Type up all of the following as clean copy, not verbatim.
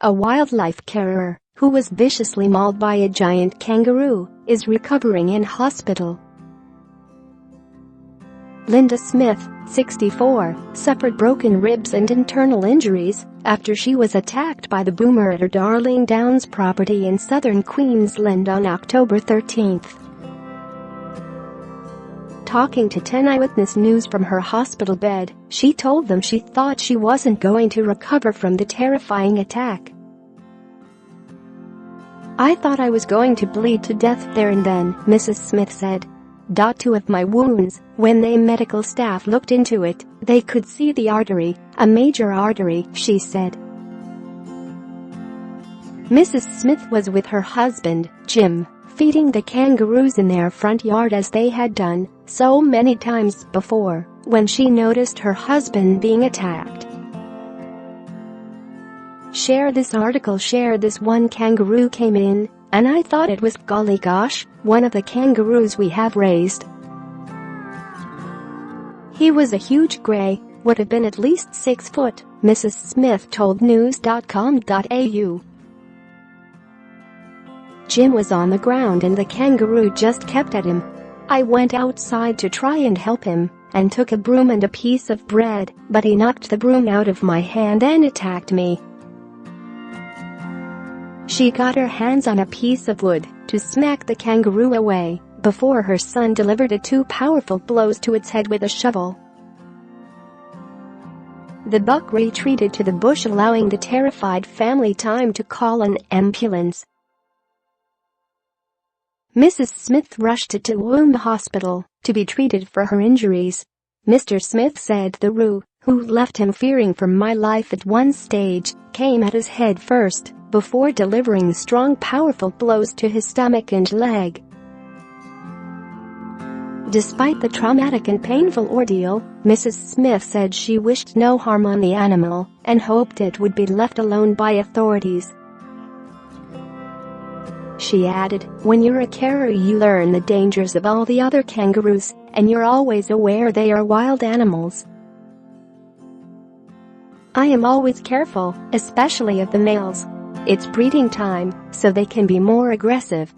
a wildlife carer, who was viciously mauled by a giant kangaroo, is recovering in hospital. Linda Smith, 64, suffered broken ribs and internal injuries after she was attacked by the boomer at her Darling Downs property in southern Queensland on October 13. Talking to 10 Eyewitness News from her hospital bed, she told them she thought she wasn't going to recover from the terrifying attack. "I thought I was going to bleed to death there and then," Mrs. Smith said. "Two of my wounds, when the medical staff looked into it, they could see the artery, a major artery," she said. Mrs. Smith was with her husband, Jim, feeding the kangaroos in their front yard as they had done so many times before, when she noticed her husband being attacked. "Share this article, share this one kangaroo came in, and I thought it was golly gosh, one of the kangaroos we have raised. He was a huge gray, would have been at least 6 foot," Mrs. Smith told news.com.au. "Jim was on the ground and the kangaroo just kept at him. I went outside to try and help him and took a broom and a piece of bread, but he knocked the broom out of my hand and attacked me." She got her hands on a piece of wood to smack the kangaroo away before her son delivered 2 powerful blows to its head with a shovel. The buck retreated to the bush, allowing the terrified family time to call an ambulance. Mrs. Smith rushed to Toowoomba Hospital to be treated for her injuries. Mr. Smith said the roo, who left him fearing for my life at one stage, came at his head first, before delivering strong, powerful blows to his stomach and leg. Despite the traumatic and painful ordeal, Mrs. Smith said she wished no harm on the animal and hoped it would be left alone by authorities. She added, "When you're a carer, you learn the dangers of all the other kangaroos, and you're always aware they are wild animals. I am always careful, especially of the males. It's breeding time, so they can be more aggressive.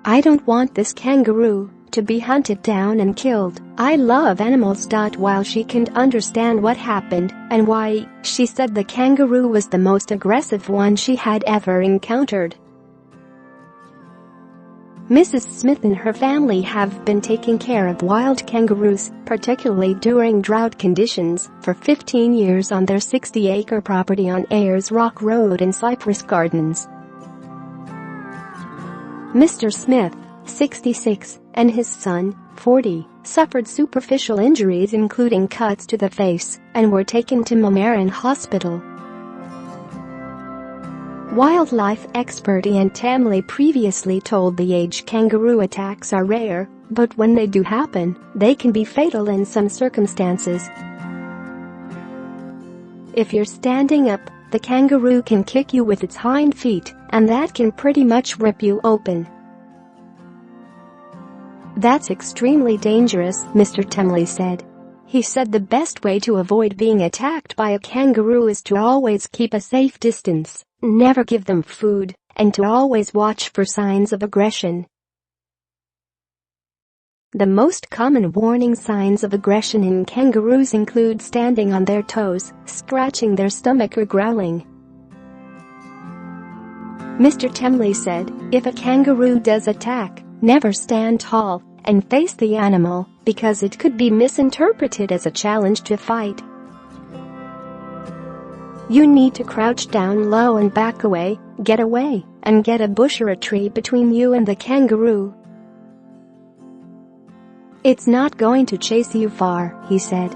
I don't want this kangaroo to be hunted down and killed. I love animals." While she can't understand what happened and why, she said the kangaroo was the most aggressive one she had ever encountered. Mrs. Smith and her family have been taking care of wild kangaroos, particularly during drought conditions, for 15 years on their 60-acre property on Ayers Rock Road in Cypress Gardens. Mr. Smith, 66, and his son, 40, suffered superficial injuries including cuts to the face and were taken to Mamarin Hospital. Wildlife expert Ian Tamley previously told The Age kangaroo attacks are rare, but when they do happen, they can be fatal in some circumstances. If you're standing up, the kangaroo can kick you with its hind feet, and that can pretty much rip you open. That's extremely dangerous, Mr. Tamley said. He said the best way to avoid being attacked by a kangaroo is to always keep a safe distance, never give them food, and to always watch for signs of aggression. The most common warning signs of aggression in kangaroos include standing on their toes, scratching their stomach, or growling. Mr. Tamley said, if a kangaroo does attack, never stand tall and face the animal, because it could be misinterpreted as a challenge to fight. You need to crouch down low and back away, and get a bush or a tree between you and the kangaroo. It's not going to chase you far, he said.